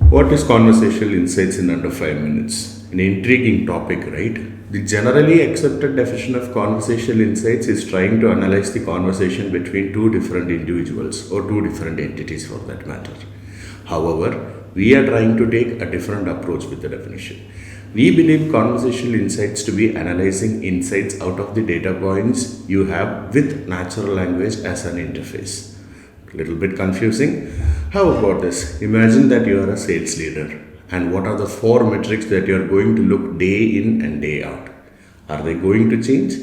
What is conversational insights in under 5 minutes? An intriguing topic, right? The generally accepted definition of conversational insights is trying to analyze the conversation between two different individuals or two different entities for that matter. However, we are trying to take a different approach with the definition. We believe conversational insights to be analyzing insights out of the data points you have with natural language as an interface. Little bit confusing. How about this? Imagine that you are a sales leader, and what are the four metrics that you are going to look day in and day out? Are they going to change?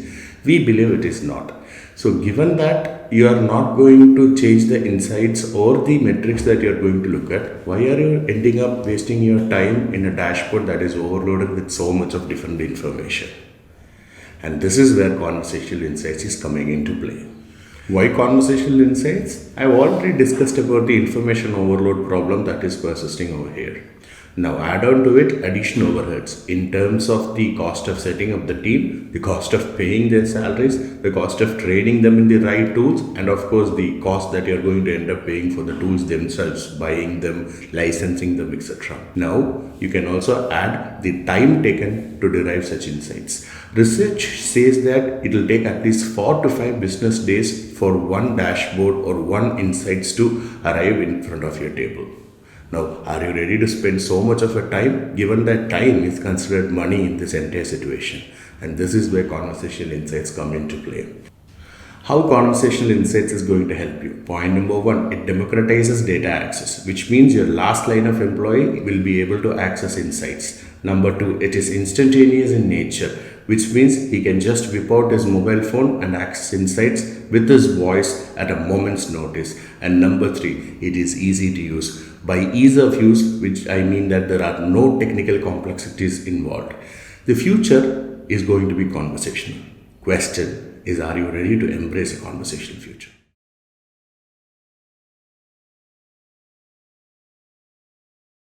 We believe it is not. So, given that you are not going to change the insights or the metrics that you are going to look at, why are you ending up wasting your time in a dashboard that is overloaded with so much of different information? And this is where conversational insights is coming into play. Why conversational insights? I've already discussed about the information overload problem that is persisting over here. Now add on to it additional overheads in terms of the cost of setting up the team, the cost of paying their salaries, the cost of training them in the right tools, and of course the cost that you're going to end up paying for the tools themselves, buying them, licensing them, etc. Now you can also add the time taken to derive such insights. Research says that it will take at least 4 to 5 business days for one dashboard or one insights to arrive in front of your table. Now, are you ready to spend so much of your time, given that time is considered money in this entire situation? And this is where conversational insights come into play. How conversational insights is going to help you? Point number one, it democratizes data access, which means your last line of employee will be able to access insights. Number two, it is instantaneous in nature, which means he can just whip out his mobile phone and access insights with his voice at a moment's notice. And number three, it is easy to use. By ease of use, which I mean that there are no technical complexities involved. The future is going to be conversational. Question is, are you ready to embrace a conversational future?